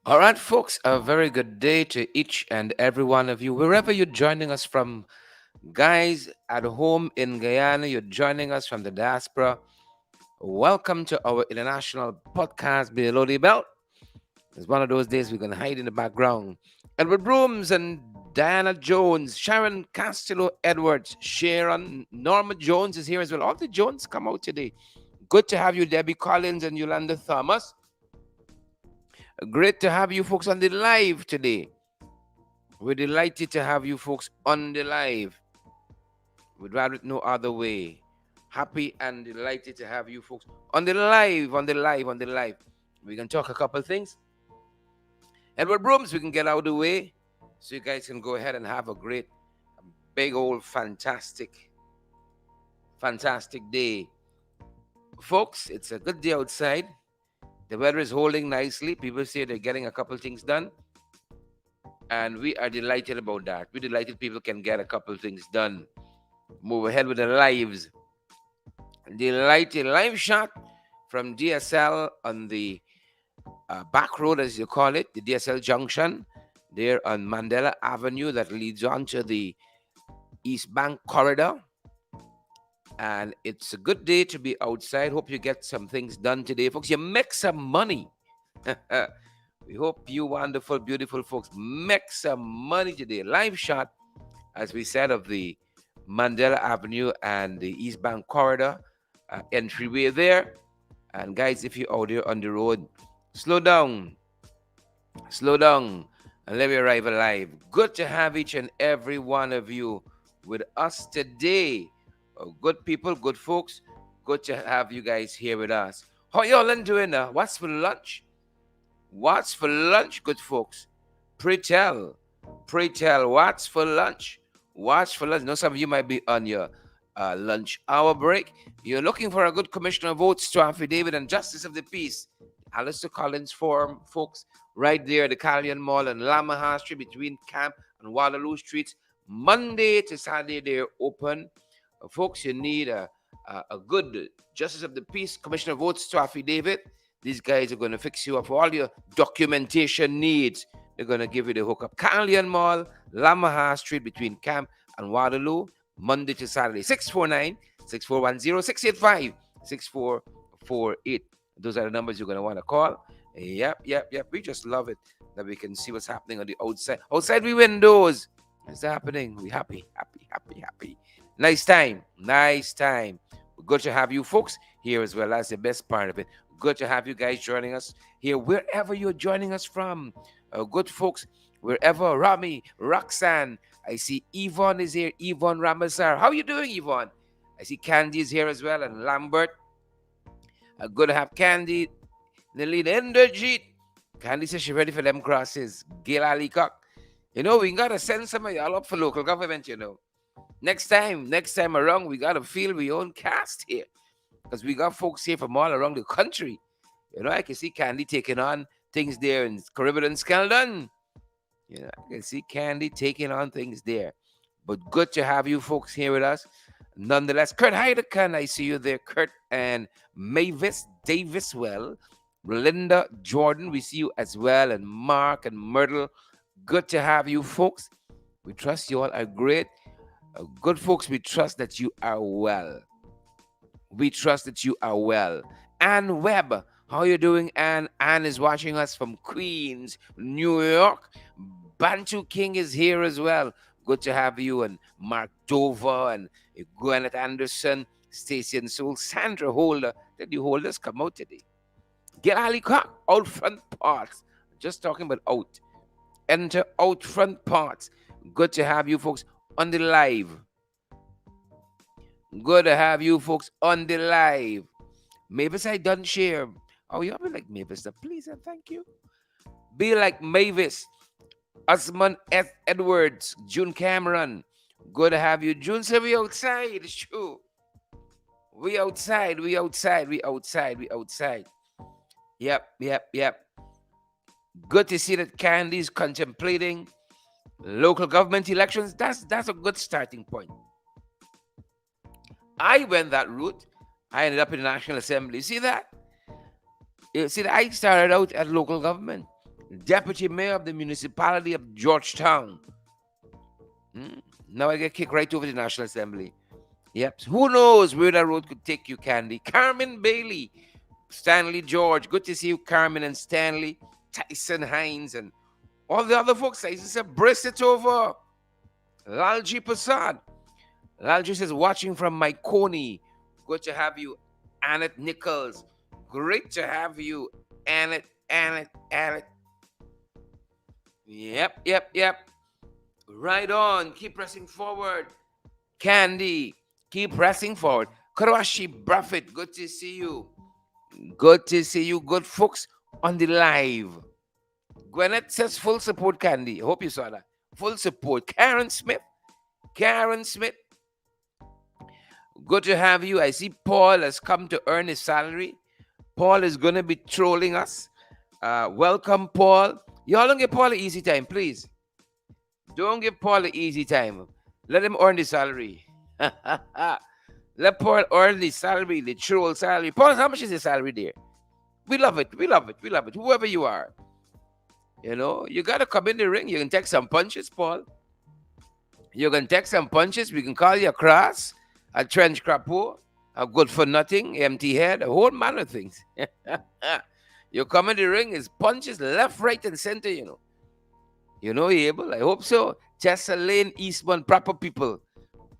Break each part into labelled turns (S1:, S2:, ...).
S1: All right, folks, a very good day to each and every one of you, wherever you're joining us from. Guys at home in Guyana, you're joining us from the diaspora. Welcome to our international podcast, Below the Belt. It's one of those days we're going to hide in the background. Edward Brooms and Diana Jones, Sharon Castillo Edwards, Sharon, Norma Jones is here as well. All the Jones come out today. Good to have you, Debbie Collins and Yolanda Thomas. Great to have you folks on the live today. We're delighted to have you folks on the live. We'd rather it no other way. Happy and delighted to have you folks on the live. We can talk a couple things. Edward Brooms, we can get out of the way so you guys can go ahead and have a great, big old, fantastic day. Folks, it's a good day outside. The weather is holding nicely. People say they're getting a couple things done. And we are delighted about that. We're delighted people can get a couple things done. Move ahead with their lives. Delighted live shot from DSL on the back road, as you call it, the DSL junction there on Mandela Avenue that leads on to the East Bank corridor. And it's a good day to be outside. Hope you get some things done today, folks. You make some money. We hope you wonderful, beautiful folks make some money today. Live shot, as we said, of the Mandela Avenue and the East Bank corridor entryway there. And guys, if you're out there on the road, slow down, and let me arrive alive. Good to have each and every one of you with us today. Good people, good folks. Good to have you guys here with us. How y'all doing? What's for lunch? What's for lunch, good folks? Pray tell, what's for lunch? What's for lunch? Now, some of you might be on your lunch hour break. You're looking for a good commissioner of votes to affidavit and justice of the peace. Alistair Collins Forum, folks, right there at the Callion Mall and Lamaha Street between Camp and Waterloo Streets. Monday to Saturday, they're open. Folks, you need a good justice of the peace, commissioner of votes to affidavit. These guys are going to fix you up for all your documentation needs. They're going to give you the hookup. Callion Mall, Lamaha Street between Camp and Waterloo, Monday to Saturday. 649-6410-685, 6448. Those are the numbers you're going to want to call. Yep. We just love it that we can see what's happening on the outside. Outside we windows. What's happening? We happy. Nice time. Good to have you folks here as well. That's the best part of it. Good to have you guys joining us here, wherever you're joining us from. Good folks, wherever. Rami, Roxanne, I see Yvonne is here. Yvonne Ramasar. How you doing, Yvonne? I see Candy is here as well, and Lambert. Good to have Candy. Nelly Inderjeet. Candy says she's ready for them crosses. Gail Ali Cock. You know, we got to send some of y'all up for local government, you know. Next time around, we got to feel we own cast here. Because we got folks here from all around the country. You know, I can see Candy taking on things there in Caribbean and Skeldon. You know, I can see Candy taking on things there. But good to have you folks here with us. Nonetheless, Kurt Heidekan, I see you there, Kurt, and Mavis Davis. Well, Belinda, Jordan, we see you as well, and Mark and Myrtle. Good to have you folks. We trust you all are great. Good folks, we trust that you are well. We trust that you are well. Ann Webb, how you doing, Ann? Ann is watching us from Queens, New York. Bantu King is here as well. Good to have you. And Mark Dover and Gwyneth Anderson, Stacey and Soul, Sandra Holder. Did you holders come out today? Get Ali Cock, out front parts. Just talking about out. Enter out front parts. Good to have you folks on the live. Good to have you folks on the live. Mavis, I done share. Oh, you be like Mavis, please and thank you. Be like Mavis. Osman F. Edwards, June Cameron. Good to have you. June said we outside. It's true. We outside, we outside, we outside, we outside. Yep. Good to see that Candy's contemplating local government elections. That's a good starting point. I went that route. I ended up in the National Assembly. See that? You see that I started out at local government, deputy mayor of the municipality of Georgetown. Now I get kicked right over to the National Assembly. Yep. Who knows where that road could take you, Candy? Carmen Bailey, Stanley George. Good to see you, Carmen and Stanley. Tyson Hines and all the other folks. I just said, brace it over. Lalji Prasad. Lalji says, watching from Myconi. Good to have you, Annette Nichols. Great to have you, Annette. Yep. Right on. Keep pressing forward. Candy, keep pressing forward. Karashi Buffett, good to see you. Good to see you, good folks on the live. Gwyneth says full support, Candy. I hope you saw that. Full support. Karen Smith. Good to have you. I see Paul has come to earn his salary. Paul is going to be trolling us. Welcome, Paul. Y'all don't give Paul an easy time, please. Don't give Paul an easy time. Let him earn the salary. Let Paul earn the salary, the troll salary. Paul, how much is the salary there? We love it. Whoever you are. You know, you got to come in the ring. You can take some punches, Paul. You can take some punches. We can call you a cross, a trench crapo, a good for nothing, empty head, a whole manner of things. You come in the ring, it's punches left, right, and center, you know. You know, Abel? I hope so. Tessa Lane Eastman, proper people.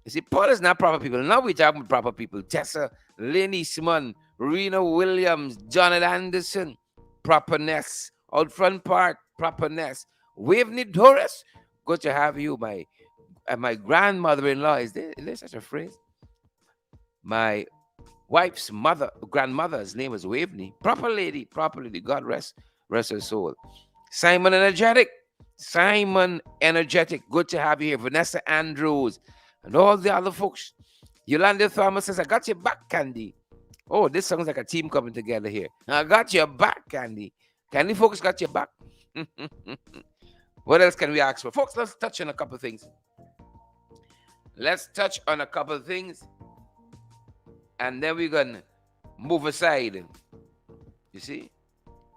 S1: You see, Paul is not proper people. Now we're talking about proper people. Tessa Lane Eastman, Rena Williams, Jonathan Anderson, properness. Out front part, properness. Waveney Doris, good to have you. My grandmother-in-law, is there such a phrase? My wife's grandmother's name was Waveney. Proper lady. God rest her soul. Simon Energetic, good to have you here. Vanessa Andrews and all the other folks. Yolanda Thomas says, I got your back, Candy. Oh, this sounds like a team coming together here. I got your back, Candy. Candy folks got your back. What else can we ask for? Folks, let's touch on a couple of things. And then we're going to move aside. You see?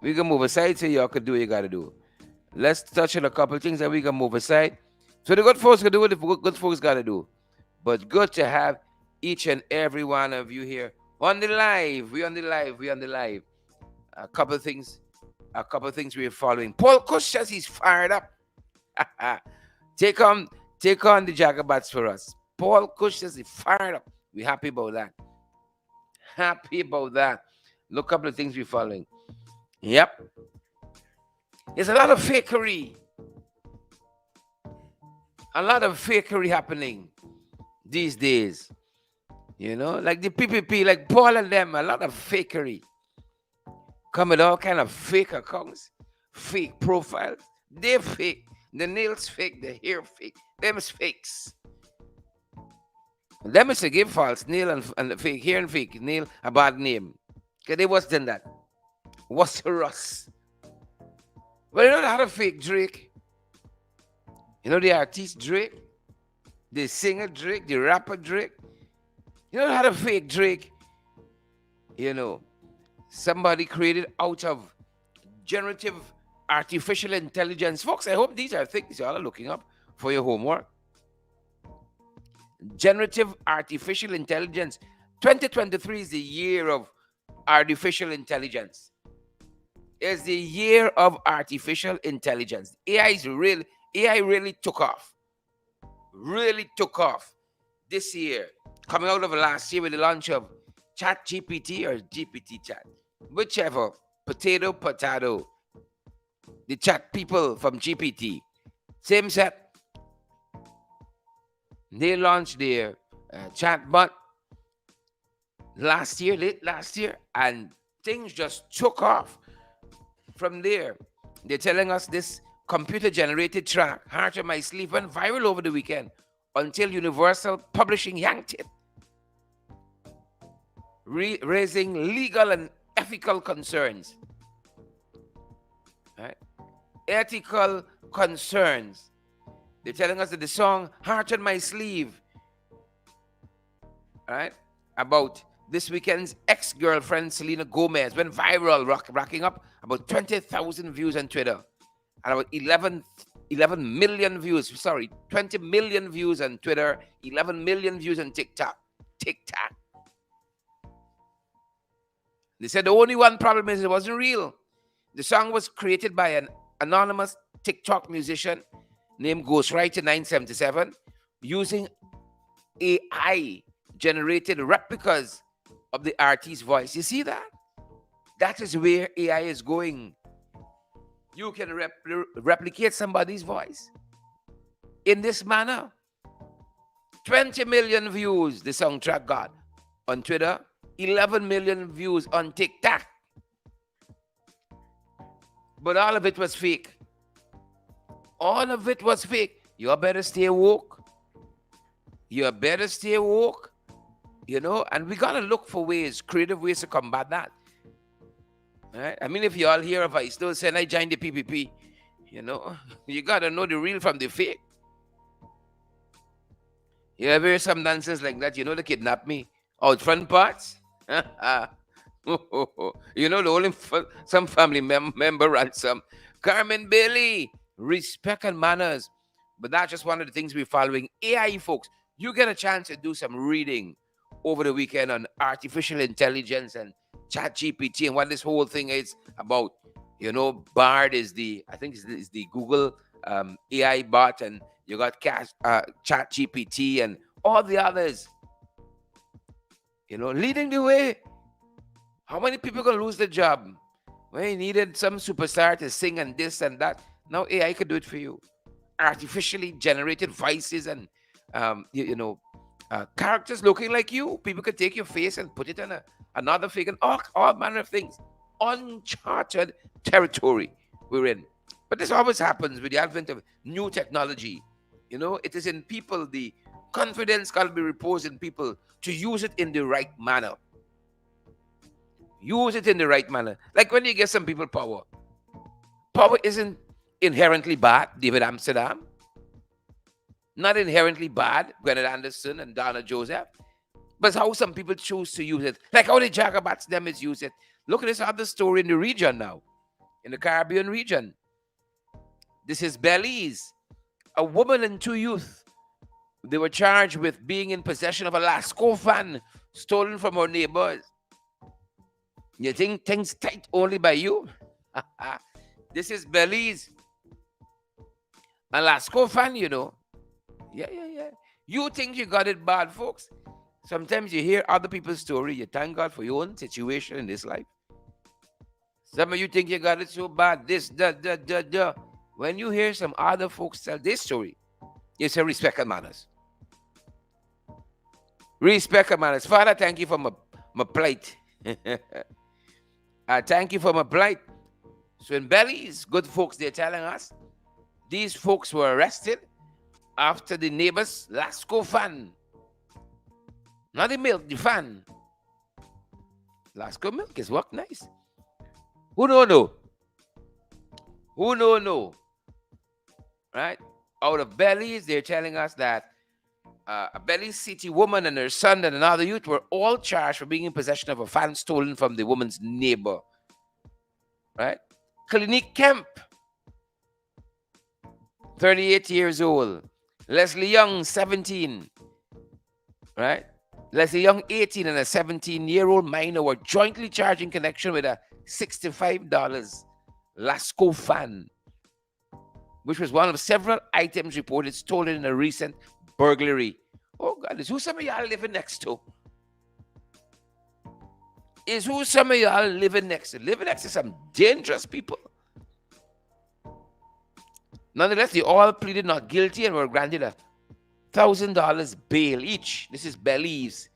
S1: We're going to move aside so y'all can do what you got to do. Let's touch on a couple of things and we can move aside. So the good folks can do what the good folks got to do. But good to have each and every one of you here on the live. We on the live. A couple of things we're following. Paul Kush says he's fired up. Take on the Jagabats for us. Paul Kush says he's fired up. We're happy about that. Look, a couple of things we're following. Yep. There's a lot of fakery. Happening these days. You know, like the PPP, like Paul and them, a lot of fakery. Come with all kind of fake accounts, fake profiles. They're fake. The nails fake, the hair fake. Them is fakes. Them is to give false nail and fake hair and fake nail a bad name. Because they was done that. What's the Russ? Well, you know how to fake Drake? You know the artist Drake? The singer Drake? The rapper Drake? You know how to fake Drake? You know. somebody created out of generative artificial intelligence. Folks, I hope these are things y'all are looking up for your homework. Generative artificial intelligence. 2023 is the year of artificial intelligence. It's the year of artificial intelligence. AI really took off. Really took off this year. Coming out of last year with the launch of Chat GPT or GPT Chat. Whichever. Potato. The chat people from GPT. Same set. They launched their chatbot late last year, and things just took off from there. They're telling us this computer-generated track, Heart of My Sleep, went viral over the weekend until Universal Publishing yanked it, raising legal and ethical concerns. Right? Ethical concerns. They're telling us that the song Heart on My Sleeve, right, about this weekend's ex-girlfriend Selena Gomez went viral, racking up about 20,000 views on Twitter and about 11 million views. Sorry, 20 million views on Twitter, 11 million views on TikTok. They said the only one problem is it wasn't real. The song was created by an anonymous TikTok musician named Ghostwriter977 using AI generated replicas of the artist's voice. You see that? That is where AI is going. You can replicate somebody's voice in this manner. 20 million views the soundtrack got on Twitter, 11 million views on TikTok. But all of it was fake. All of it was fake. You better stay woke. You better stay woke. You know, and we got to look for ways, creative ways to combat that. Right? I mean, if you all hear of I still saying I joined the PPP, you know, you got to know the real from the fake. You ever hear some nonsense like that? You know, they kidnapped me. Out front parts? You know, the only some family member ransom. Carmen Bailey, respect and manners. But that's just one of the things we're following. AI, folks, you get a chance to do some reading over the weekend on artificial intelligence and Chat GPT and what this whole thing is about. You know, Bard is I think is the Google AI bot, and you got Chat GPT and all the others. You know, leading the way. How many people gonna lose their job? Well, you needed some superstar to sing and this and that. Now AI could do it for you. Artificially generated voices and characters looking like you. People could take your face and put it on another figure. All manner of things. Uncharted territory we're in. But this always happens with the advent of new technology. You know, it is in people. The confidence got to be reposed in people to use it in the right manner. Use it in the right manner. Like when you give some people power. Power isn't inherently bad, David Amsterdam. Not inherently bad, Gwyneth Anderson and Donna Joseph. But how some people choose to use it. Like how the Jagabats them is use it. Look at this other story in the region now. In the Caribbean region. This is Belize. A woman and two youth. They were charged with being in possession of a Lasco fan stolen from her neighbors. You think things tight only by you? This is Belize. A Lasco fan, you know. Yeah. You think you got it bad, folks. Sometimes you hear other people's story. You thank God for your own situation in this life. Some of you think you got it so bad. This, that. When you hear some other folks tell this story, you say respect and manners. Respect and manners. Father, thank you for my plight. Thank you for my plight. So in Belize, good folks, they're telling us, these folks were arrested after the neighbor's Lasco fan. Not the milk, the fan. Lasco milk is work nice. Who don't know? Who don't know? Right? Out of Belize, they're telling us that A Belize City woman and her son and another youth were all charged for being in possession of a fan stolen from the woman's neighbor. Right? Clinique Kemp, 38 years old. Leslie Young, 17. Right? Leslie Young, 18, and a 17-year-old minor were jointly charged in connection with a $65 Lasco fan, which was one of several items reported stolen in a recent burglary. Oh, God, is who some of y'all living next to? Is who some of y'all living next to? Living next to some dangerous people. Nonetheless, they all pleaded not guilty and were granted a $1,000 bail each. This is Belize.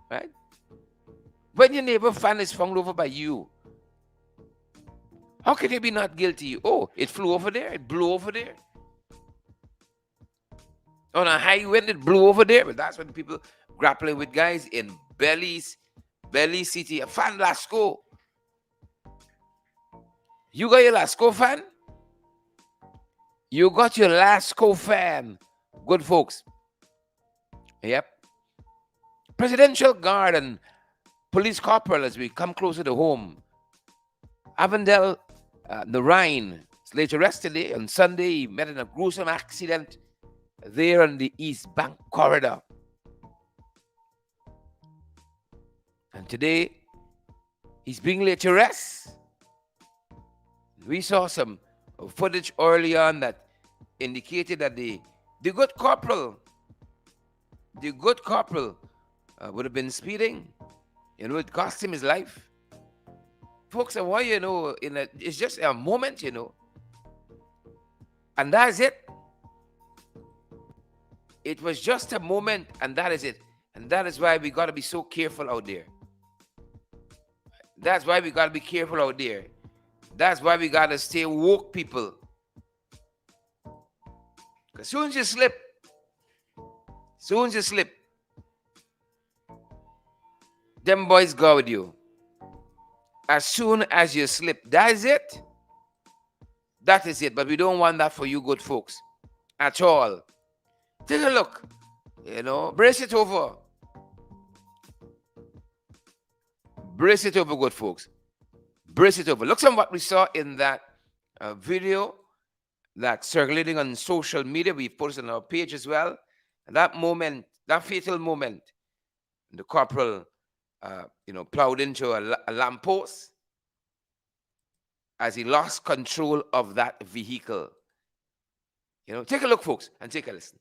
S1: Right? When your neighbor fan is found over by you, how can you be not guilty? Oh, it flew over there. It blew over there. On a high wind, it blew over there. But that's what people grappling with, guys, in Belize City. A fan Lasco. You got your Lasco fan? You got your Lasco fan. Good folks. Yep. Presidential Guard and police corporal, as we come closer to home. Avondale Narine is later arrested today. On Sunday, he met in a gruesome accident there on the East Bank corridor. And today, he's being laid to rest. We saw some footage early on that indicated that the good corporal would have been speeding. It cost him his life. Folks, and why, it's just a moment, and that's it. It was just a moment, and that is it. And that is why we got to be so careful out there. That's why we got to be careful out there. That's why we got to stay woke, people. Because soon as you slip, them boys go with you. As soon as you slip, that is it. That is it. But we don't want that for you good folks at all. Take a look. Brace it over. Brace it over, good folks. Brace it over. Look at what we saw in that video that's circulating on social media. We've posted on our page as well. And that moment, that fatal moment, the corporal, plowed into a lamppost as he lost control of that vehicle. Take a look, folks, and take a listen.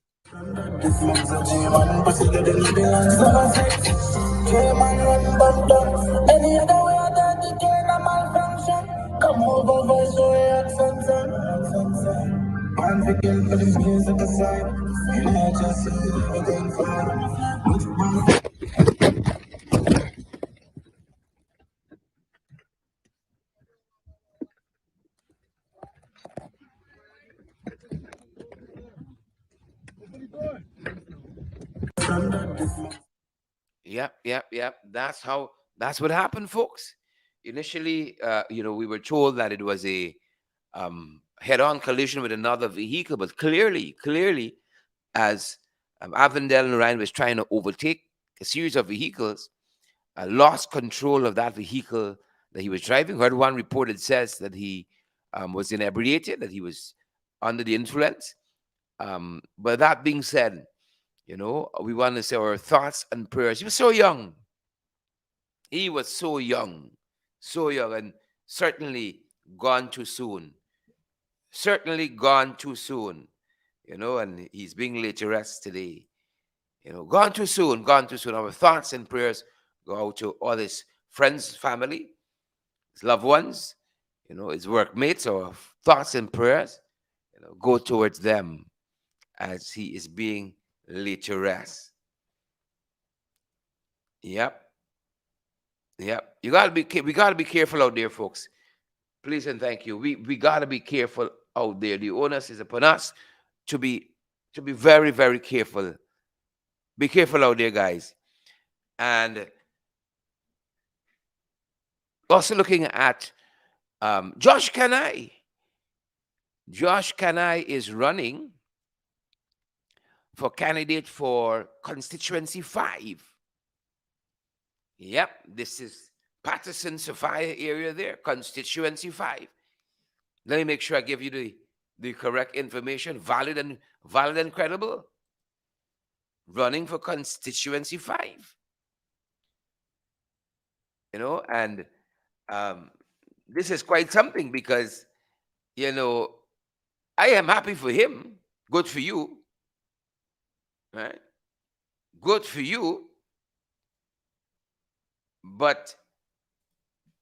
S1: Yep. That's what happened, folks. Initially, we were told that it was a head-on collision with another vehicle, but clearly, as Avondale and Ryan was trying to overtake a series of vehicles, lost control of that vehicle that he was driving. Heard one report, it says that he was inebriated, that he was under the influence. But that being said, we want to say our thoughts and prayers. He was so young. And certainly gone too soon. And he's being laid to rest today. Gone too soon. Our thoughts and prayers go out to all his friends, family, his loved ones, his workmates. Our thoughts and prayers, go towards them as he is being laid to rest. Yep. We gotta be careful out there, folks. Please and thank you. We gotta be careful out there. The onus is upon us to be very, very careful. Be careful out there, guys. And also looking at Josh Kanai. Josh Kanai is running for candidate for constituency 5. Yep, this is Patterson Sophia area there, constituency 5. Let me make sure I give you the correct information, valid and credible. Running for constituency 5. And this is quite something because, I am happy for him. Good for you. Right? Good for you. But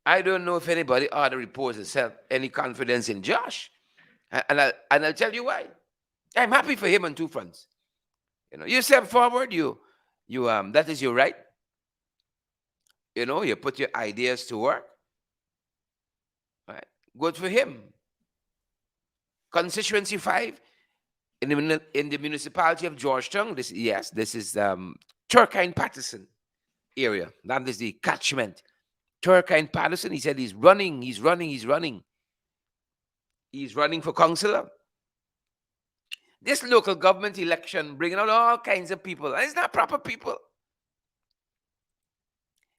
S1: I don't know if anybody ought to repose itself any confidence in Josh. And I'll tell you why. I'm happy for him on two fronts. You step forward, you that is your right. You put your ideas to work. Right? Good for him. Constituency 5 in the municipality of Georgetown. This is Turkine Patterson area. That is the catchment. Turkine Patterson. He said he's running for councillor. This local government election bringing out all kinds of people. And it's not proper people.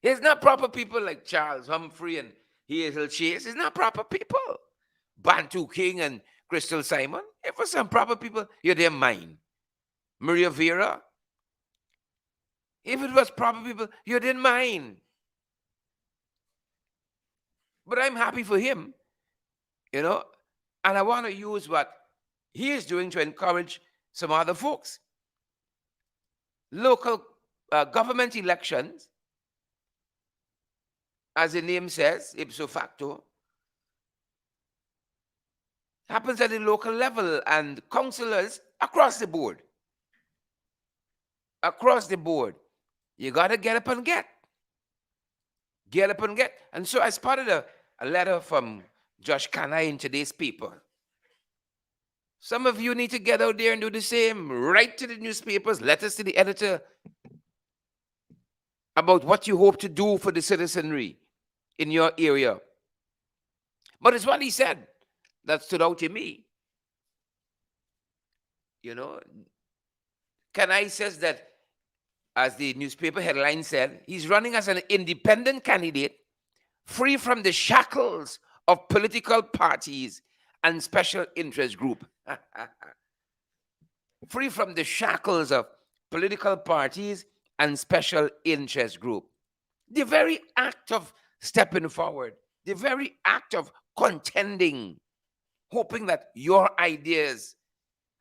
S1: It's not proper people like Charles Humphrey and Hazel Chase. It's not proper people. Bantu King and Crystal Simon. If for some proper people, you're their mind. Maria Vera. If it was proper people, you didn't mind. But I'm happy for him, and I want to use what he is doing to encourage some other folks. Local government elections, as the name says, ipso facto, happens at the local level, and councillors across the board. Across the board. You got to get up and get. Get up and get. And so I spotted a letter from Josh Kanai in today's paper. Some of you need to get out there and do the same. Write to the newspapers, letters to the editor about what you hope to do for the citizenry in your area. But it's what he said that stood out to me. Kanai says that, as the newspaper headline said, he's running as an independent candidate, free from the shackles of political parties and special interest group. Free from the shackles of political parties and special interest group. The very act of stepping forward, the very act of contending, hoping that your ideas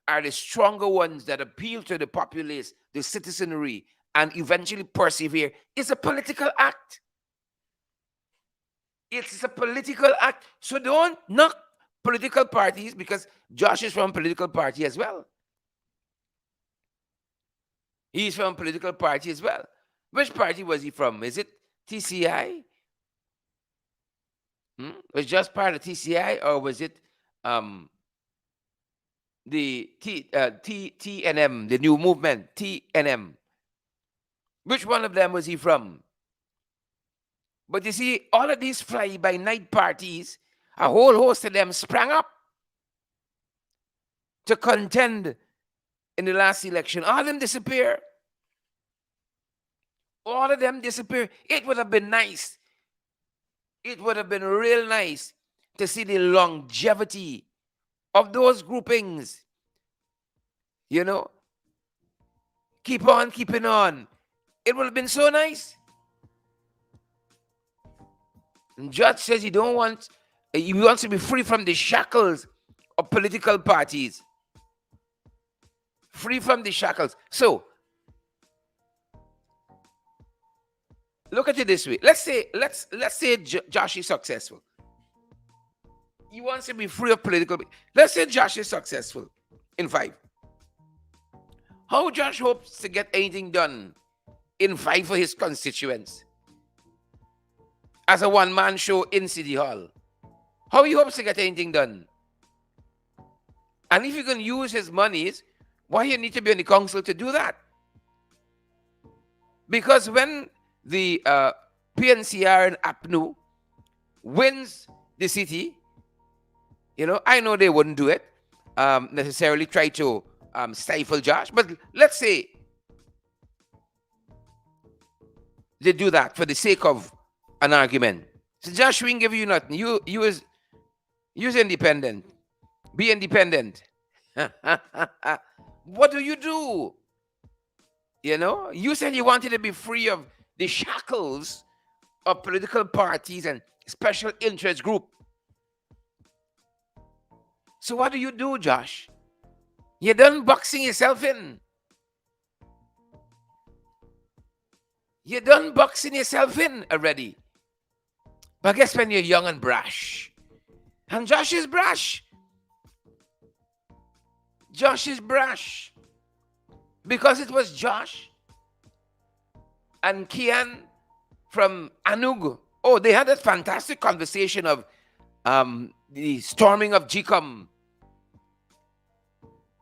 S1: are the stronger ones that appeal to the populace, the citizenry, and eventually persevere, is a political act. It's a political act. So don't knock political parties, because Josh is from a political party as well. He's from a political party as well. Which party was he from? Is it TCI? Was just part of TCI, or was it the TNM, the new movement, TNM? Which one of them was he from? But you see, all of these fly-by-night parties, a whole host of them sprang up to contend in the last election. All of them disappear. All of them disappear. It would have been nice. It would have been real nice to see the longevity of those groupings. Keep on keeping on. It would have been so nice. And Judge says he wants to be free from the shackles of political parties. Free from the shackles. So, look at it this way. Let's say Josh is successful. He wants to be free of political. Let's say Josh is successful in 5. How Josh hopes to get anything done in 5 for his constituents as a one-man show in City Hall? How he hopes to get anything done? And if you can use his monies, why you need to be on the council to do that? Because when the PNCR and APNU wins the city, I know they wouldn't do it, necessarily try to stifle Josh. But let's say they do that for the sake of an argument. So Josh, we ain't give you nothing. You is independent. Be independent. What do you do? You said you wanted to be free of the shackles of political parties and special interest group. So what do, Josh? You're done boxing yourself in. You're done boxing yourself in already. But guess when you're young and brash. And Josh is brash. Josh is brash. Because it was Josh and Kian from Anug. Oh, they had that fantastic conversation of the storming of GCOM.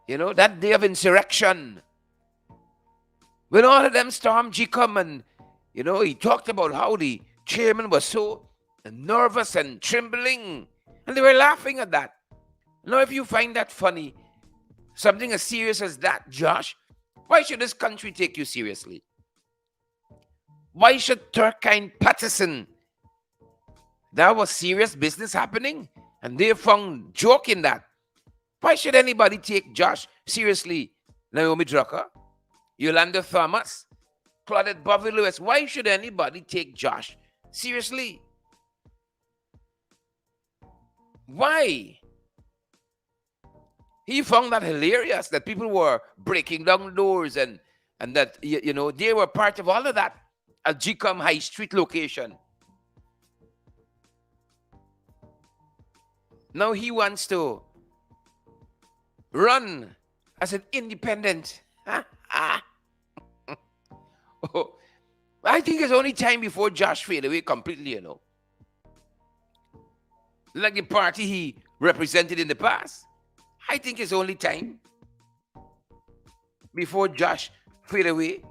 S1: That day of insurrection. When all of them stormed GCOM and, he talked about how the chairman was so nervous and trembling. And they were laughing at that. Now, if you find that funny, something as serious as that, Josh, why should this country take you seriously? Why should Turkine Patterson? That was serious business happening, and they found joke in that. Why should anybody take Josh seriously? Naomi Drucker, Yolanda Thomas, Claudette Bovey Lewis. Why should anybody take Josh seriously? Why? He found that hilarious that people were breaking down doors and that, they were part of all of that at GCOM High Street location. Now he wants to run as an independent. Oh, I think it's only time before Josh fade away completely, Like the party he represented in the past. I think it's only time before Josh fade away,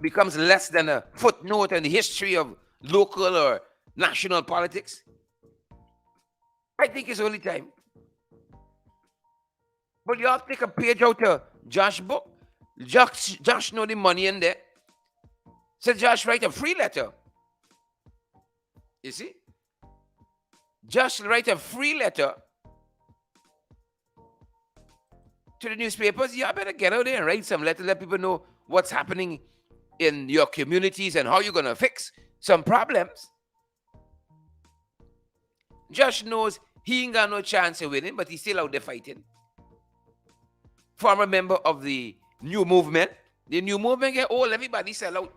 S1: becomes less than a footnote in the history of local or national politics. I think it's only time. But you have to take a page out of Josh's book. Josh know the money in there. So Josh write a free letter. You see? Josh write a free letter to the newspapers. You better get out there and write some letter, let people know what's happening in your communities and how you're going to fix some problems. Josh knows he ain't got no chance of winning, but he's still out there fighting. Former member of the New Movement. The New Movement get old, everybody sell out.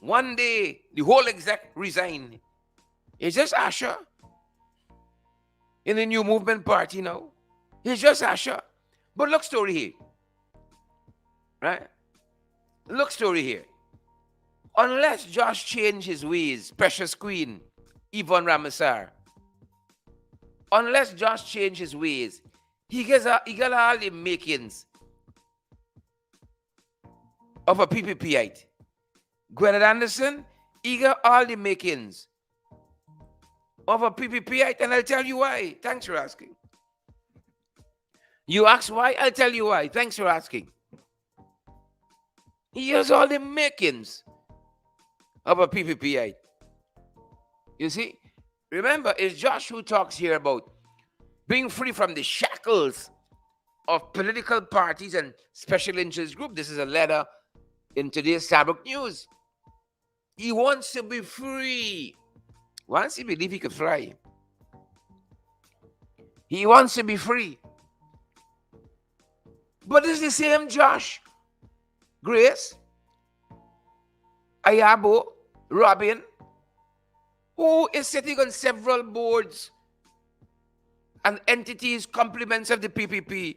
S1: One day, the whole exec resign. It's just Asher in the New Movement Party now. It's just Asher. But look story here. Right? Look story here. Unless Josh change his ways, Precious Queen, Yvonne Ramasar, unless Josh change his ways, he got all the makings of a PPPite. Gwyneth Anderson, he got all the makings of a PPPite, and I'll tell you why. Thanks for asking. You ask why? I'll tell you why. Thanks for asking. He has all the makings of a PPPite. You see? Remember, it's Josh who talks here about being free from the shackles of political parties and special interest groups. This is a letter in today's Starbuck News. He wants to be free. Once he believes he could fly. He wants to be free. But it's the same Josh, Grace, Ayabo, Robin, who is sitting on several boards and entities, complements of the PPP.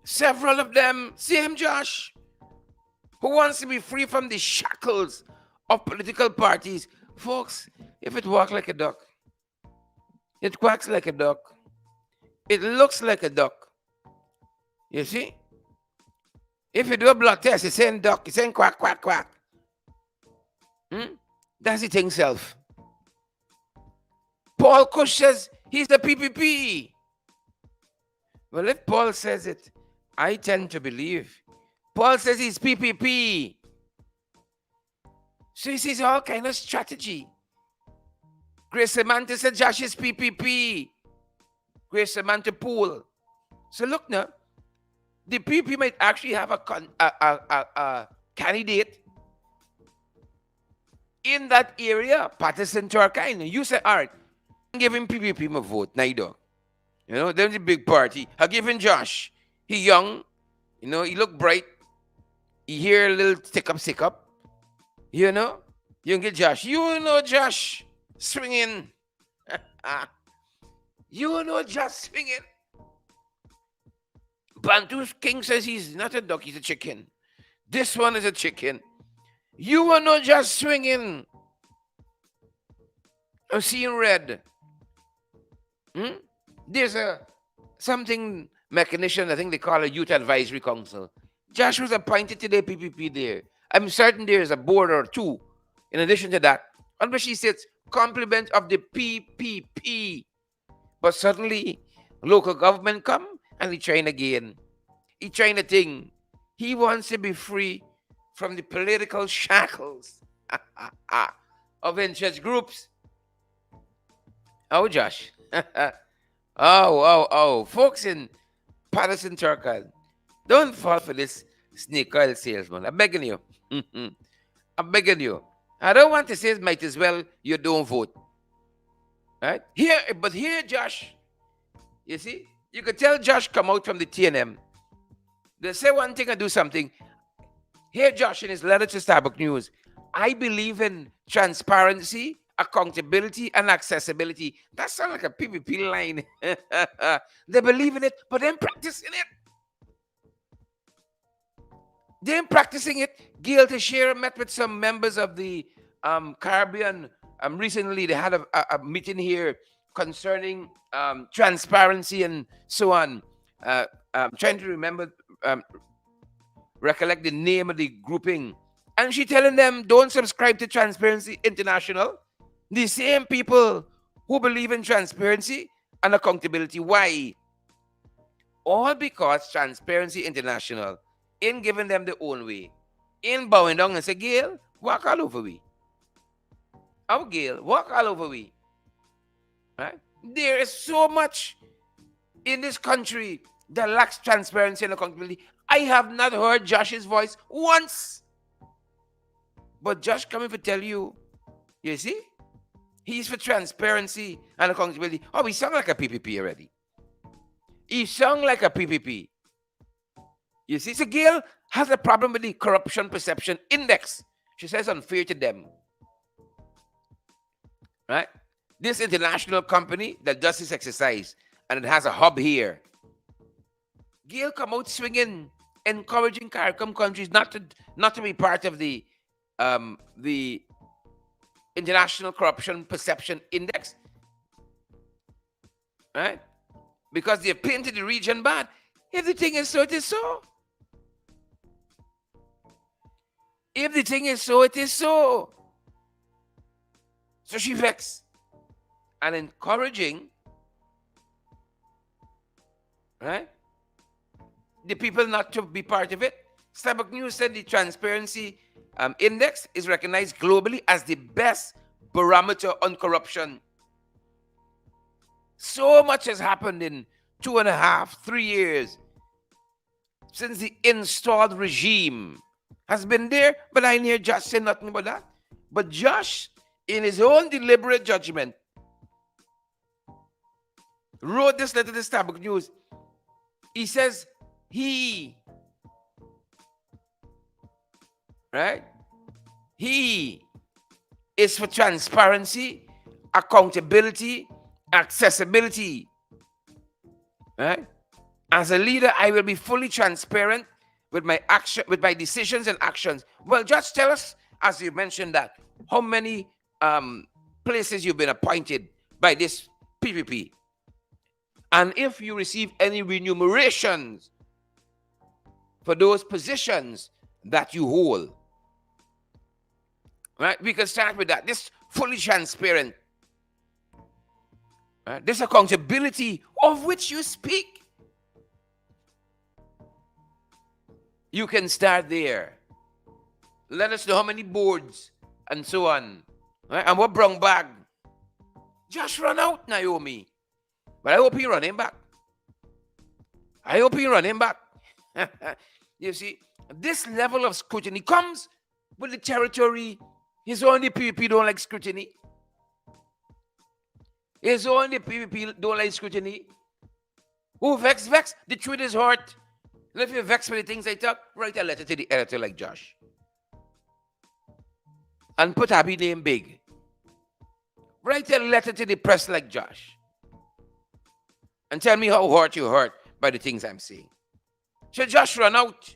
S1: Several of them, same Josh, who wants to be free from the shackles of political parties. Folks, if it walks like a duck, it quacks like a duck, it looks like a duck. You see? If you do a blood test, it's saying duck, it's saying quack, quack, quack. That's the thing self. Paul Kush says he's the PPP. Well, if Paul says it, I tend to believe. Paul says he's PPP. So he sees all kind of strategy. Grace Samantha said Josh is PPP. Grace Samantha Pool. So look now, the PPP might actually have a candidate in that area, Patterson Turkine. You say, all right, I'm giving PPP my vote, neither. You know, there's a big party. I give him Josh. He young, you know, he look bright. He hear a little stick up. You know, you get Josh. You know Josh swinging. You know Josh swinging. Bantu King says he's not a duck, he's a chicken. This one is a chicken. You are not just swinging. I'm seeing red. There's a something mechanism, I think they call a youth advisory council. Josh was appointed to the PPP there. I'm certain there's a board or two in addition to that, on which he sits complement of the PPP. But suddenly, local government come and he trying again. He trying a thing. He wants to be free from the political shackles of interest groups. Oh, Josh. Oh. Folks in Patterson Turkle, don't fall for this snake oil salesman. I'm begging you. I'm begging you. I don't want to say it, might as well you don't vote. Right? But here, Josh, you see, you could tell Josh come out from the TNM. They say one thing and do something. Here, Josh, in his letter to Starbucks News, I believe in transparency, accountability, and accessibility. That sounds like a PPP line. They believe in it, but they're practicing it. They're practicing it. Gail Teixeira met with some members of the Caribbean. Recently, they had a meeting here concerning transparency and so on. I'm trying to remember, recollect the name of the grouping. And she telling them, don't subscribe to Transparency International. The same people who believe in transparency and accountability. Why? All because Transparency International ain't giving them the own way. In bowing down and say, Gail, walk all over we. Oh, Gail, walk all over we. Right? There is so much in this country that lacks transparency and accountability. I have not heard Josh's voice once. But Josh coming to tell you, you see, he's for transparency and accountability. Oh, he sound like a PPP already. He sound like a PPP. You see, so Gail has a problem with the corruption perception index. She says unfair to them. Right? This international company that does this exercise, and it has a hub here. Gail come out swinging, encouraging CARICOM countries not to be part of the International Corruption Perception Index. Right? Because they painted the region bad. If the thing is so, it is so. If the thing is so, it is so. So she vexed and encouraging, right, the people not to be part of it. Starbucks News said the transparency index is recognized globally as the best barometer on corruption. So much has happened in 2.5, 3 years since the installed regime has been there, but I hear Josh say nothing about that. But Josh, in his own deliberate judgment, wrote this letter to Starbucks News. He says he is for transparency, accountability, accessibility. Right? As a leader, I will be fully transparent with my action, with my decisions and actions. Well, just tell us, as you mentioned that, how many places you've been appointed by this PPP. And if you receive any remunerations for those positions that you hold. Right? We can start with that. This fully transparent. Right? This accountability of which you speak. You can start there. Let us know how many boards and so on. Right? And what brung back? Just run out, Naomi. But I hope he run him back. I hope he run him back. You see, this level of scrutiny comes with the territory. His own PPP don't like scrutiny. His own PPP don't like scrutiny. Who vex? The truth is hurt. And if you vex for the things I talk, write a letter to the editor like Josh. And put Abby name big. Write a letter to the press like Josh. And tell me how hurt you hurt by the things I'm saying. So Josh run out.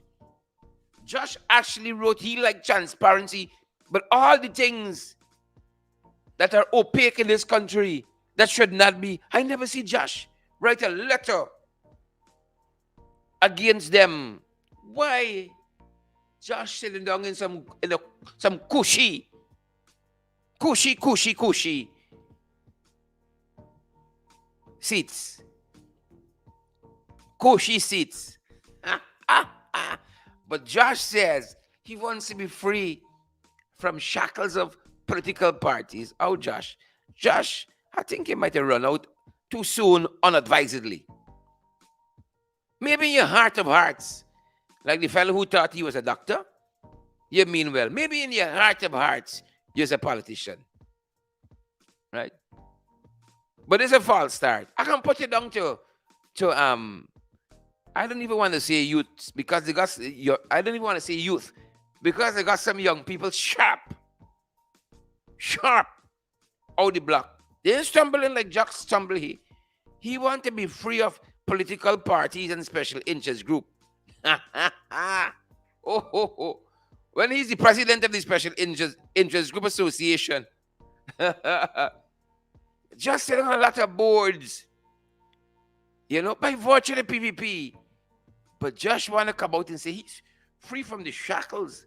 S1: Josh actually wrote he liked transparency, but all the things that are opaque in this country that should not be. I never see Josh write a letter against them. Why? Josh sitting down in some cushy seats. Cushy seats. But Josh says he wants to be free from shackles of political parties. Oh, Josh. Josh, I think he might have run out too soon, unadvisedly. Maybe in your heart of hearts, like the fellow who thought he was a doctor, you mean well. Maybe in your heart of hearts, you're a politician. Right? But it's a false start. I can put it down to I don't even want to say youth because they got I don't even want to say youth because they got some young people sharp out the block. They ain't stumbling like Jack stumble here. He want to be free of political parties and special interest group. Oh. When he's the president of the Special Interest Group Association, just sitting on a lot of boards, by virtue of the PPP. But Josh want to come out and say he's free from the shackles.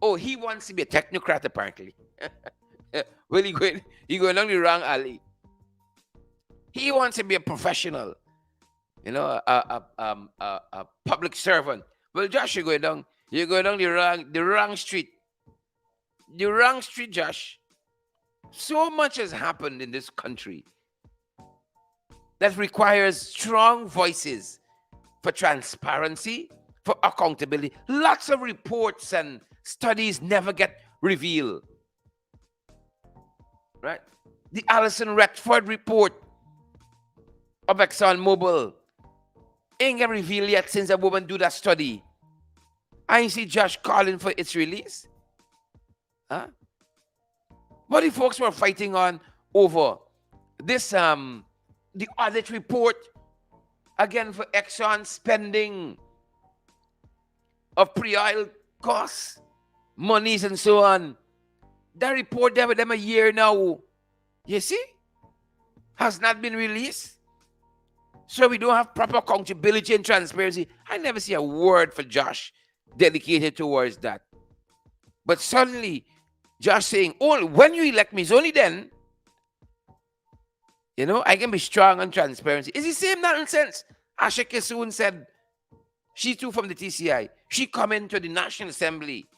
S1: Oh, he wants to be a technocrat, apparently. Well, he going down the wrong alley. He wants to be a professional, a public servant. Well, Josh, you're going down the wrong street. The wrong street, Josh. So much has happened in this country that requires strong voices for transparency, for accountability. Lots of reports and studies never get revealed. Right? The Alison Retford report of ExxonMobil ain't get revealed yet since a woman do that study. I ain't see Josh calling for its release. Huh? What the folks were fighting on over this the audit report again for Exxon spending of pre-oil costs, monies and so on. That report there with them a year now, you see, has not been released. So we don't have proper accountability and transparency. I never see a word for Josh dedicated towards that. But suddenly, Josh saying, oh, when you elect me, it's only then, I can be strong on transparency. It's the same nonsense. Asha Kissoon said, she too from the TCI. She come into the National Assembly.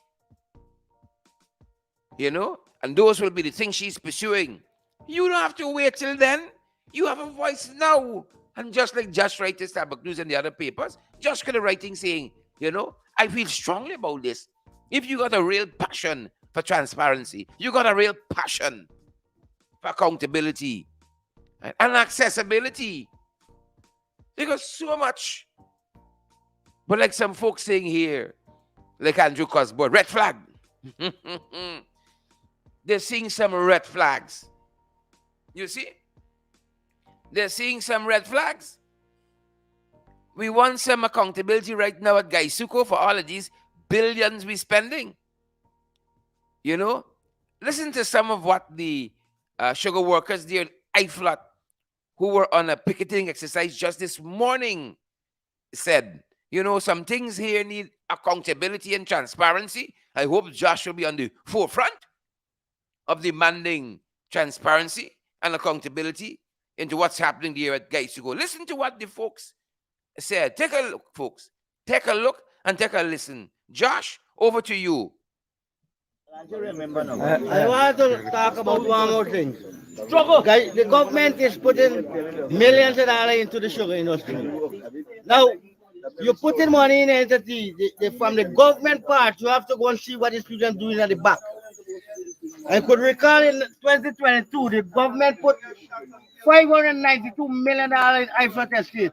S1: And those will be the things she's pursuing. You don't have to wait till then. You have a voice now. And just like Josh writes this Starbuck News and the other papers, Josh could have writing saying, I feel strongly about this. If you got a real passion for transparency, you got a real passion for accountability and accessibility. You got so much. But like some folks saying here, like Andrew Cosboard, red flag. They're seeing some red flags. You see? They're seeing some red flags. We want some accountability right now at Gaisuko for all of these billions we're spending. Listen to some of what the sugar workers there in IFLOT, who were on a picketing exercise just this morning, said. Some things here need accountability and transparency. I hope Josh will be on the forefront of demanding transparency and accountability into what's happening here at Gaisuko. Listen to what the folks said. Take a look, folks. Take a look and take a listen. Josh, over to you.
S2: I want to talk about one more thing. Guys, the government is putting millions of dollars into the sugar industry. Now, you put in money in the entity from the government part. You have to go and see what these people are doing at the back. I could recall in 2022, the government put $592 million in Ifat Estate.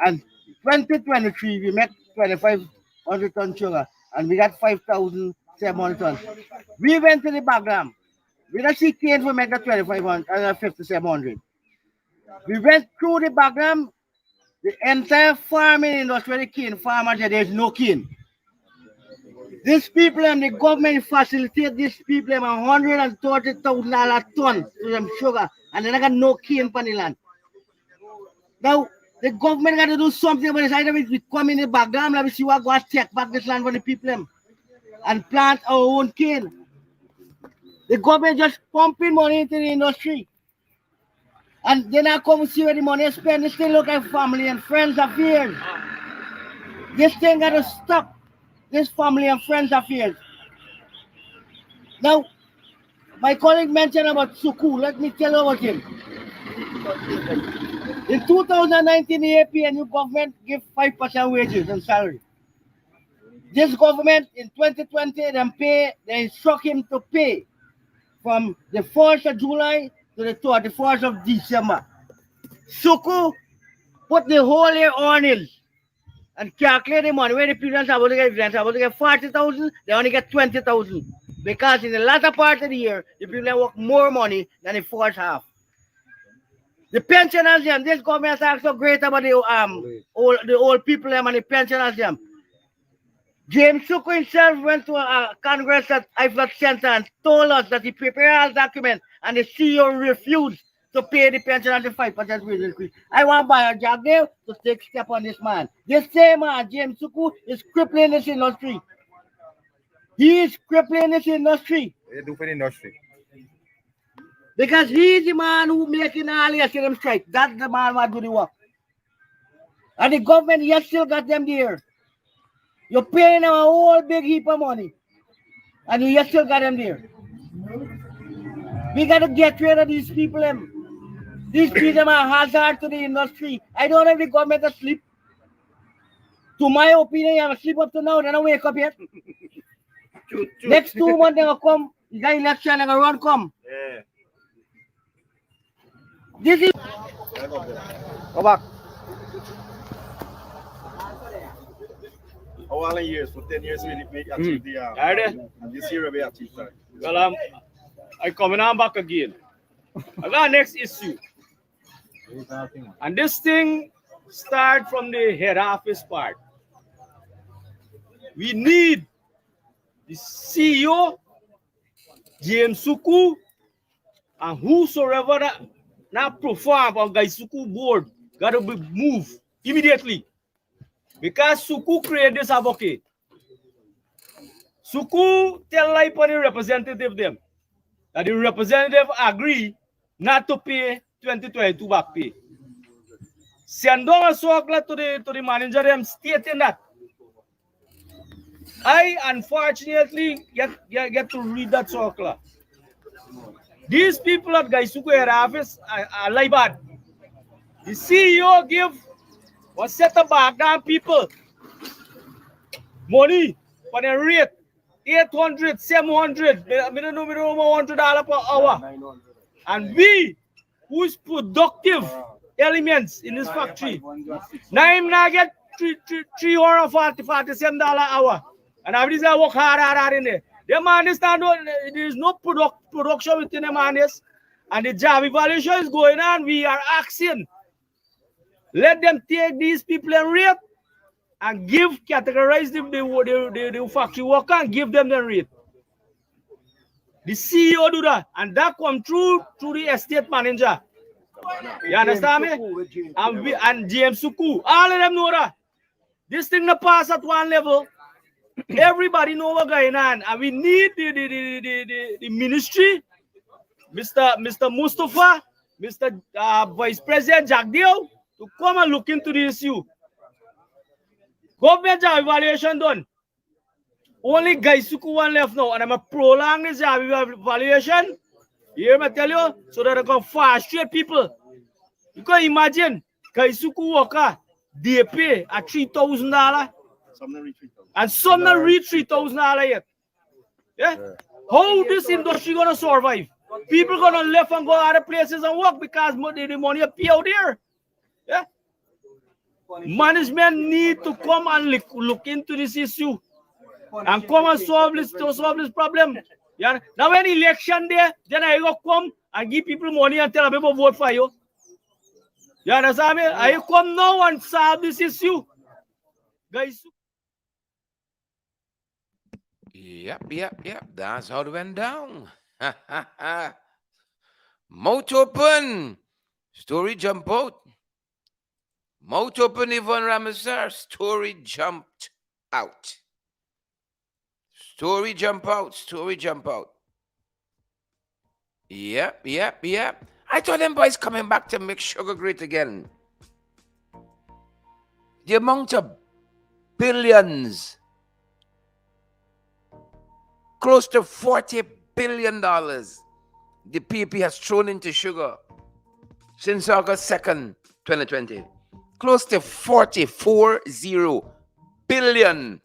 S2: And 2023, we met 2,500 ton sugar. And we got 5,700 tons. We went to the background. We don't see cane for make that 2,500 and 5,700. We went through the background. The entire farming industry, the cane farmers, there is no cane. These people and the government facilitate these people $130,000 ton to them sugar, and they got no cane on the land. Now, the government got to do something about this. Either we come in the background, let me see what going to take back this land for the people and plant our own cane. The government just pumping money into the industry. And then I come see where the money is spent. They still look at family and friends affairs. This thing got to stop. This family and friends affairs. Now, my colleague mentioned about Suku. Let me tell you about him. In 2019, the APNU government gave 5% wages and salary. This government in 2020, they instruct him to pay from the 1st of July to the 31st of December. Suku put the whole year on it and calculate the money. Where the people are supposed to get 40,000, they only get 20,000. Because in the latter part of the year, the people work more money than the first half. The pensioners, this government is also great about the old people and the pensioners. James Suku himself went to a Congress at IFLOT Center and told us that he prepared a document and the CEO refused to pay the pensioners the 5% wage increase. I want by a job there to take step on this man. This same man, James Suku, is crippling this industry. He is crippling this industry.
S3: What you do for the industry?
S2: Because he's the man who making all the them strike. That's the man who do the work. And the government, yet still got them there. You're paying them a whole big heap of money. And you still got them there. We got to get rid of these people. These people are hazard to the industry. I don't know if the government is asleep. To my opinion, I'm asleep up to now. They don't wake up yet. Next 2 months, they're going to come. You got election, they're going to run come.
S3: Yeah.
S2: This is... Go back.
S3: How long years? For 10 years, we achieved the... and this year, we achieved that.
S4: Well, I coming on back again. I got next issue. And this thing start from the head office part. We need the CEO, James Suku, and whosoever that not perform on Gaisuku board got to be moved immediately. Because Suku created this advocate. Suku tell like on the representative them that the representative agree not to pay 2022 back pay. Send on a circular to the manager them stating that. I unfortunately get to read that circular. These people at Gaisuku head office are like bad. The CEO give or set up back down people money for the rate 800, 700, $100 per hour. And we, who's productive elements in this factory, now him now get $347 an hour. And after this, I work hard in there. They understand there is no production within the man. And the job evaluation is going on. We are asking. Let them take these people and rate and categorize the factory worker and give them the rate. The CEO do that, and that come through to the estate manager. You understand me? And James Suku, all of them know that. This thing not pass at one level. Everybody know what's going on, and we need the ministry, Mr. Mustafa, Mr. Vice President Jagdeo, to come and look into the issue. Government job evaluation done. Only guys who one left now, and I'm a prolong this job evaluation. You hear me tell you? So that I can frustrate people. You can imagine, guys who worker, they pay at $3,000,
S3: Some don't reach 3,000.
S4: and some not reach $3,000 yet. Yeah? How this industry gonna survive? People gonna left and go other places and work because the money pay out there. Yeah? Management need to come and look into this issue and come and solve this problem. Yeah? Now when election day, then I go come and give people money and tell people vote for you. You understand me? I come now and solve this issue. Guys.
S1: Yep. That's how it went down. Mouth open. Story jump out. Mouth open, Yvonne Ramazar. Story jumped out. Story jump out. Yep. I thought them boys coming back to make sugar great again. The amount of billions, close to $40 billion, the PPP has thrown into sugar since August 2nd, 2020. Close to 40 billion.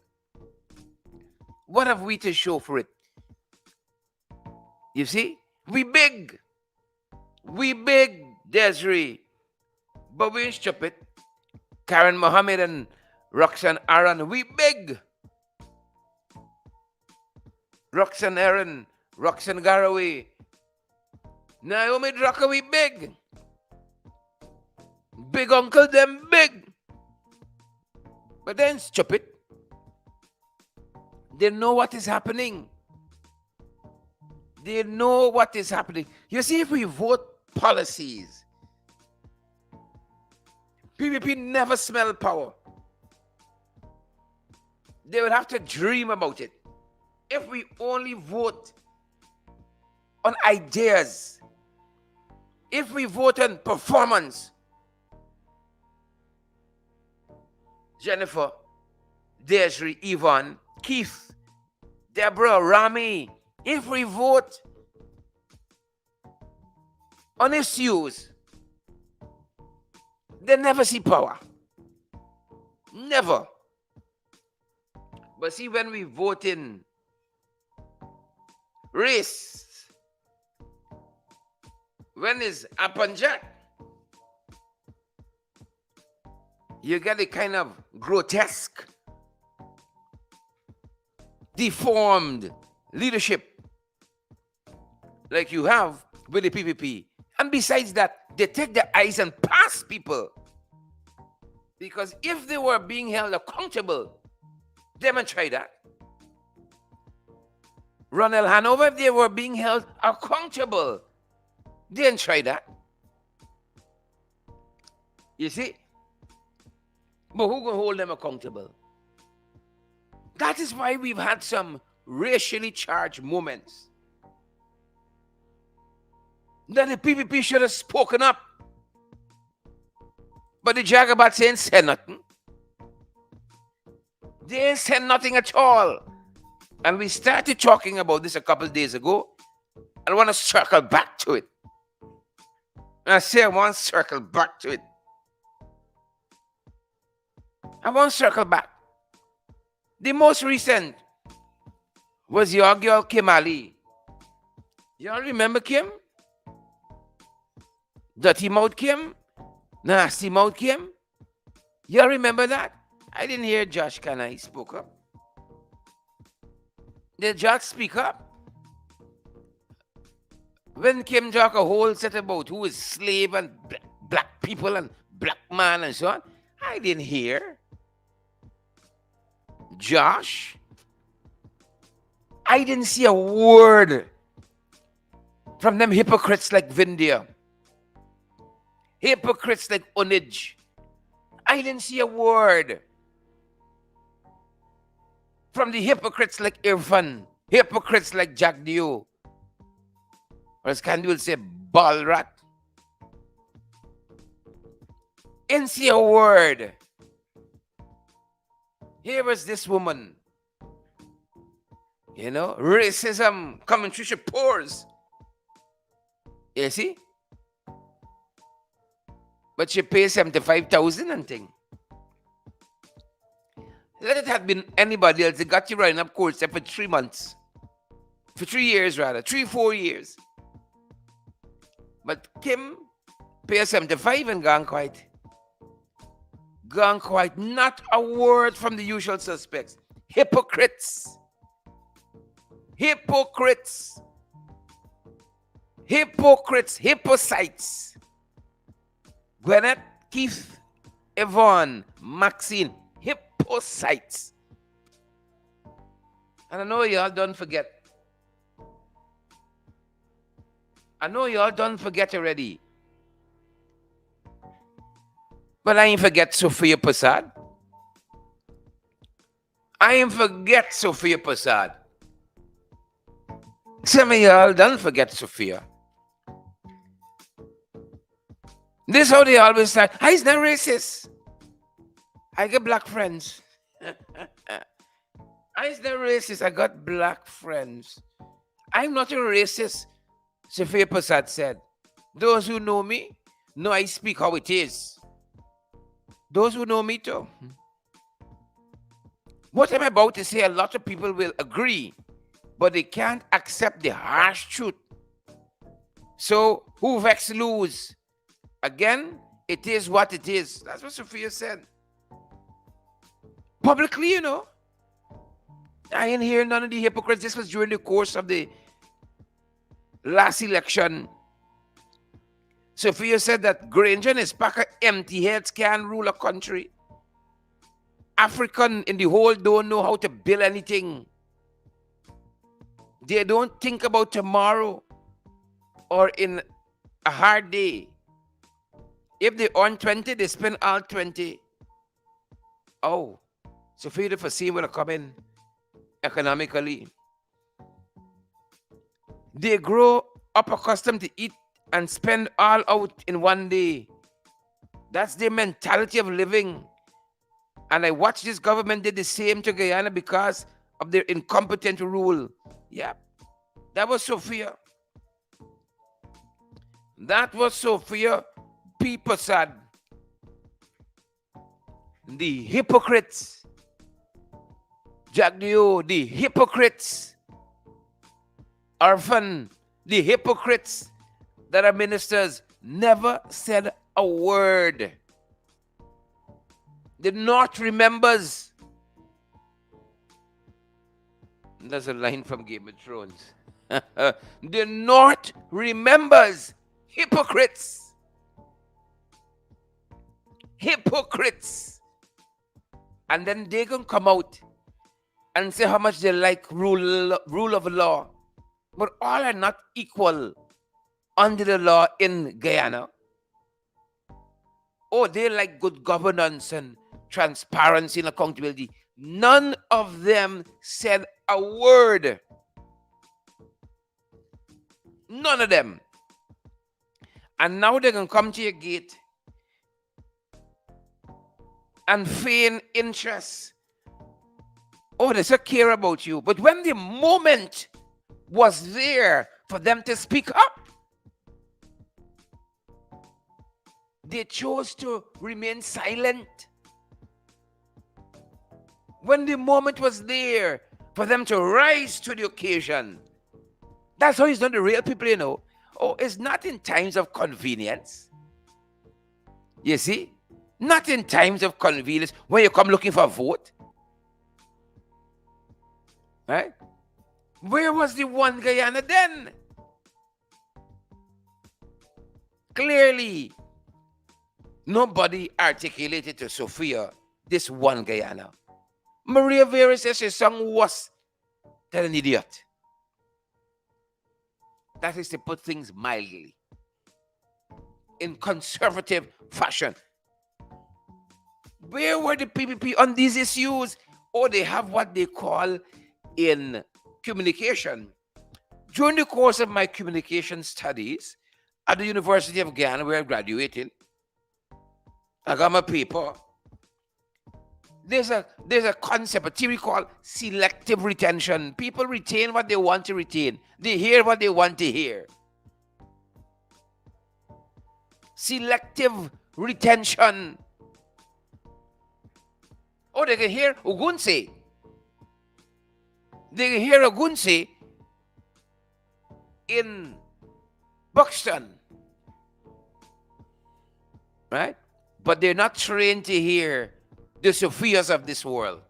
S1: What have we to show for it? You see, we big, Desiree, but we ain't stupid. Karen Mohammed and Roxanne Aaron, we big. Roxanne Aaron, Roxanne Garaway, Naomi Drucker, we big. Big uncle, them big. But then stupid. They know what is happening. You see, if we vote policies, PPP never smell power. They would have to dream about it. If we only vote on ideas, if we vote on performance, Jennifer, Desiree, Yvonne, Keith, Deborah, Rami, if we vote on issues, they never see power. Never. But see, when we vote in race, when it's up and jack, you get a kind of grotesque, deformed leadership like you have with the PPP. And besides that, they take their eyes and pass people. Because if they were being held accountable, they might try that. Ronald Hanover, if they were being held accountable, they didn't try that. You see? But who can hold them accountable? That is why we've had some racially charged moments. That the PPP should have spoken up. But the Jagabats ain't said nothing. They ain't said nothing at all. And we started talking about this a couple of days ago. I want to circle back to it. And I say I want to circle back to it. I want to circle back. The most recent was your girl Kim Ali. Y'all remember Kim? Dirty Mouth Kim? Nasty Mouth Kim? Y'all remember that? I didn't hear Josh Kanai spoke up. Did Josh speak up? When Kim talk a whole set about who is slave and black people and black man and so on, I didn't hear Josh. I didn't see a word from them hypocrites like Vindia. Hypocrites like Onij. I didn't see a word from the hypocrites like Irfan. Hypocrites like Jack Dio. Or as Candy will say, Balrat. Didn't see a word. Here was this woman, racism coming through her pores. You see? But she pays 75,000 and thing. Let it have been anybody else. They got you running up court for 3 months. For 3 years, rather. 4 years. But Kim pays 75 and gone quiet. Gone quiet. Not a word from the usual suspects. Hypocrites. Hypocrites. Hypocrites. Hypocytes. Gwyneth, Keith, Yvonne, Maxine. Hypocytes. And I know y'all don't forget. I know y'all don't forget already. But I ain't forget Sophia Prasad. I ain't forget Sophia Prasad. Some of y'all don't forget Sophia. This is how they always say, he's not racist. I got black friends. I's not racist. I got black friends. I'm not a racist, Sophia Prasad said. Those who know me know I speak how it is. Those who know me too. What I'm about to say, a lot of people will agree, but they can't accept the harsh truth. So, who vex lose? Again, it is what it is. That's what Sophia said. Publicly, I ain't hear none of the hypocrites. This was during the course of the last election. Sophia said that Granger and his pack of empty heads can't rule a country. African in the whole don't know how to build anything. They don't think about tomorrow or in a hard day. If they earn 20, they spend all 20. Oh, Sophia the foreseen will come in economically. They grow up accustomed to eat and spend all out in one day. That's their mentality of living. And I watched this government did the same to Guyana because of their incompetent rule. Yeah, that was Sophia. That was Sophia P. Prasad. The hypocrites. Jack Dio, the hypocrites. Orphan, the hypocrites that are ministers, never said a word. The North remembers. That's a line from Game of Thrones. The North remembers. Hypocrites. Hypocrites. And then they can come out and say how much they like rule of law. But all are not equal under the law in Guyana. Oh, they like good governance and transparency and accountability. None of them said a word. None of them. And now they can come to your gate and feign interest. Oh, they so care about you. But when the moment was there for them to speak up, they chose to remain silent. When the moment was there for them to rise to the occasion, that's how it's done the real people, Oh, it's not in times of convenience. You see? Not in times of convenience when you come looking for a vote. Right? Where was the one Guyana then? Clearly, nobody articulated to Sophia this one Guyana. Maria Vera says her song was than an idiot. That is to put things mildly. In conservative fashion. Where were the PPP on these issues? Or they have what they call in communication. During the course of my communication studies at the University of Guyana, where I graduated, I got my paper. There's a concept, a theory called selective retention. People retain what they want to retain. They hear what they want to hear. Selective retention. Oh, they can hear Ogunse. They can hear Ogunse in Buxton. Right? But they're not trained to hear the Sophias of this world.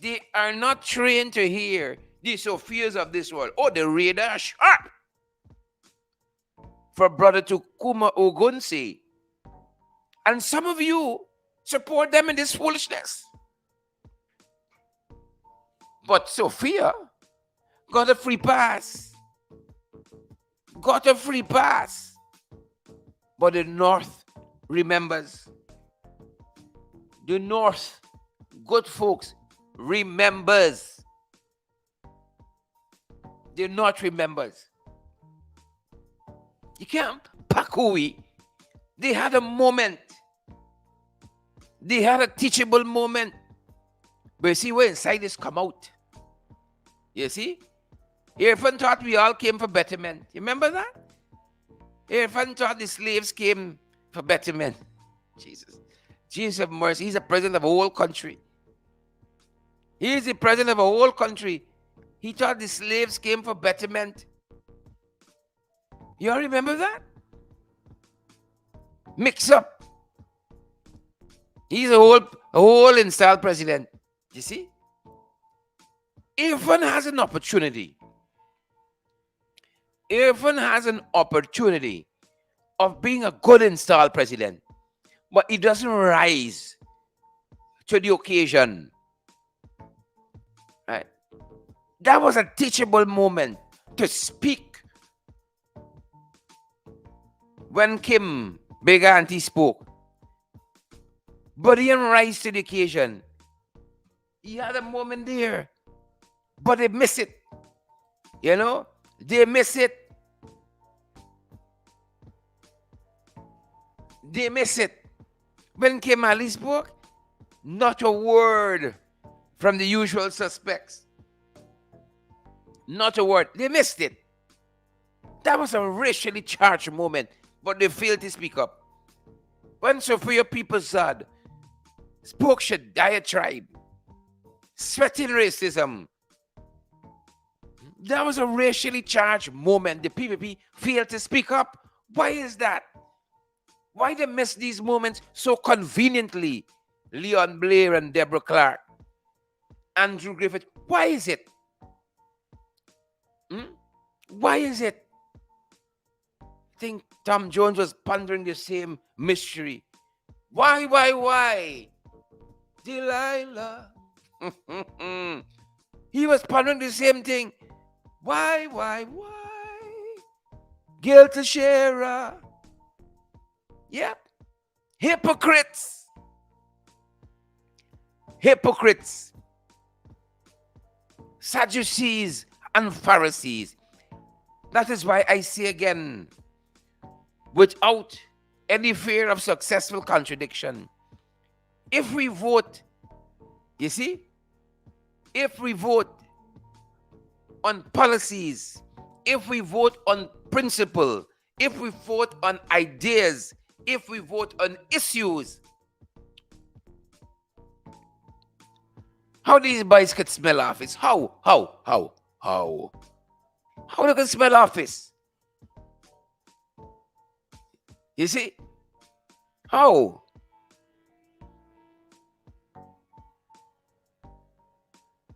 S1: They are not trained to hear the Sophias of this world. Oh, the radar sharp for Brother Tukuma Ogunse. And some of you support them in this foolishness. But Sophia got a free pass. Got a free pass. But the North remembers. The North, good folks, remembers. The North remembers. You can't Pakui. They had a moment. They had a teachable moment. But you see where inside this come out. You see? Irfan thought we all came for betterment. You remember that? Irfan thought the slaves came for betterment. Jesus. Jesus of mercy. He's the president of a whole country. He's the president of a whole country. He thought the slaves came for betterment. You all remember that? Mix up. He's a whole installed president. You see? Irfan has an opportunity. Irfan has an opportunity of being a good installed president. But he doesn't rise to the occasion. Right? That was a teachable moment to speak. When Kim, Big Auntie, spoke. But he didn't rise to the occasion. He had a moment there. But they miss it. You know? They miss it. They miss it. When Kim Ali spoke, not a word from the usual suspects. Not a word. They missed it. That was a racially charged moment, but they failed to speak up. When Sophia Peoples-Zad spoke her diatribe, sweating racism, that was a racially charged moment. The PPP failed to speak up. Why is that? Why they miss these moments so conveniently? Leon Blair and Deborah Clark, Andrew Griffith. Why is it? Why is it? I think Tom Jones was pondering the same mystery. Why? Delilah. He was pondering the same thing. Why? Gil Teixeira. Yep. Hypocrites. Sadducees and Pharisees. That is why I say again, without any fear of successful contradiction, if we vote, you see, if we vote on policies, if we vote on principle, if we vote on ideas, if we vote on issues, how these boys could smell office? How? How they can smell office? You see? How?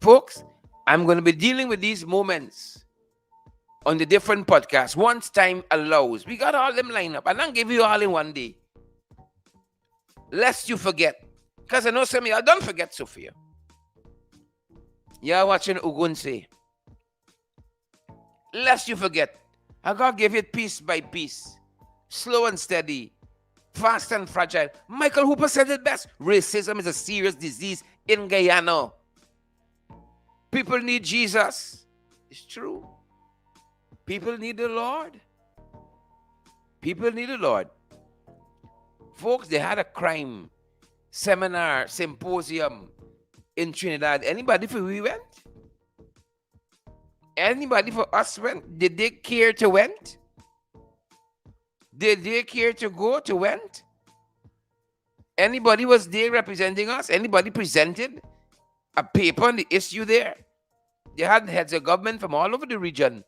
S1: Folks, I'm going to be dealing with these moments on the different podcasts once time allows. We got all them lined up. And I'll give you all in one day. Lest you forget. Because I know some of y'all don't forget Sophia. You're watching Ogunse. Lest you forget. I gotta give it piece by piece. Slow and steady. Fast and fragile. Michael Hooper said it best. Racism is a serious disease in Guyana. People need Jesus. It's true. People need the Lord. People need the Lord. Folks, they had a crime seminar, symposium in Trinidad. Anybody for we went? Anybody for us went? Did they care to went? Did they care to go to went? Anybody was there representing us? Anybody presented a paper on the issue there? They had heads of government from all over the region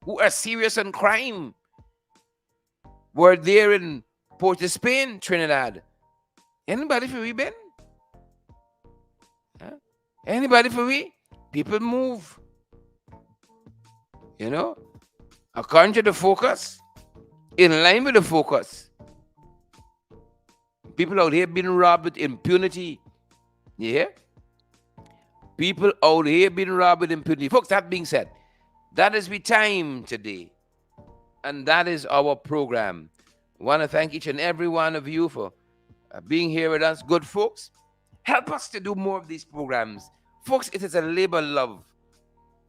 S1: who are serious on crime. Were there in Port of Spain, Trinidad. Anybody for we been? Huh? Anybody for we? People move. You know? According to the focus, in line with the focus. People out here being robbed with impunity. Yeah? People out here being robbed with impunity. Folks, that being said, that is the time today. And that is our program. I want to thank each and every one of you for being here with us. Good folks, help us to do more of these programs. Folks, it is a labor love.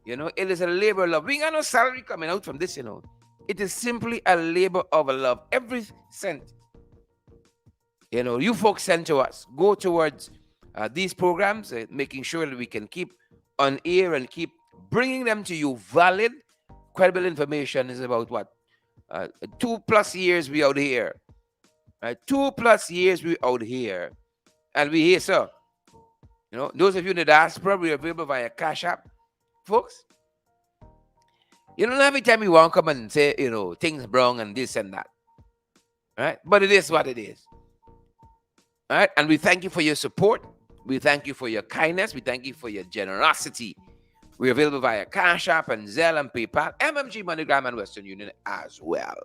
S1: You know, it is a labor love. We got no salary coming out from this, you know. It is simply a labor of love. Every cent, you know, you folks send to us, go towards these programs, making sure that we can keep on air and keep bringing them to you. Valid, credible information is about what? 2+ years we out here. Right? 2+ years we out here. And we here, sir. You know, those of you in the diaspora, we are available via Cash App. Folks, you don't every time you want to come and say, you know, things wrong and this and that. Right? But it is what it is. All right? And we thank you for your support. We thank you for your kindness. We thank you for your generosity. We're available via Cash App and Zelle and PayPal, MMG, MoneyGram, and Western Union as well.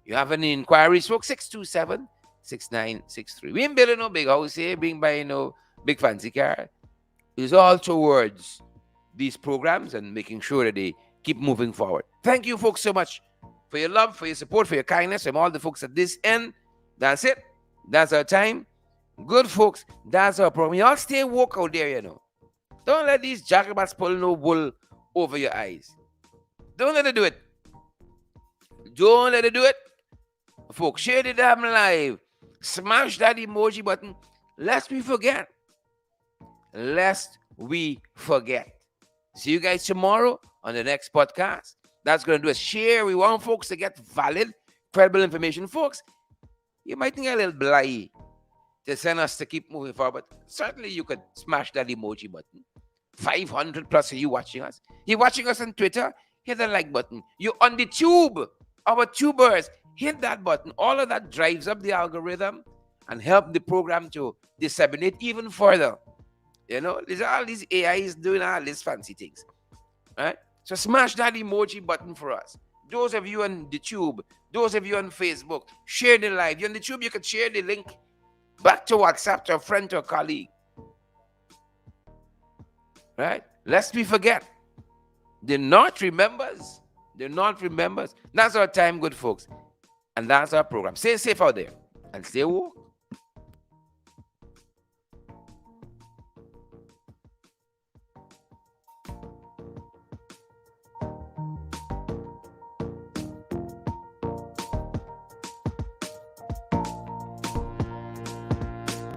S1: You have any inquiries, folks? 627-6963. We ain't building no big house here, being buying no big fancy car. It's all towards these programs and making sure that they keep moving forward. Thank you, folks, so much for your love, for your support, for your kindness from all the folks at this end. That's it. That's our time. Good folks, that's our program. Y'all stay woke out there, you know. Don't let these jackrabbits pull no wool over your eyes. Don't let it do it. Don't let it do it. Folks, share the damn live. Smash that emoji button. Lest we forget. Lest we forget. See you guys tomorrow on the next podcast. That's going to do a share. We want folks to get valid, credible information. Folks, you might think a little blind to send us to keep moving forward, but certainly you could smash that emoji button. 500+ of you watching us. You're watching us on Twitter, hit the like button. You're on the tube, our tubers, hit that button. All of that drives up the algorithm and help the program to disseminate even further. You know, there's all these AIs doing all these fancy things. Right? So smash that emoji button for us. Those of you on the tube, those of you on Facebook, share the live. You're on the tube, you can share the link back to WhatsApp to a friend, to a colleague. Right? Lest we forget. The North remembers. The North remembers. That's our time, good folks. And that's our program. Stay safe out there and stay woke.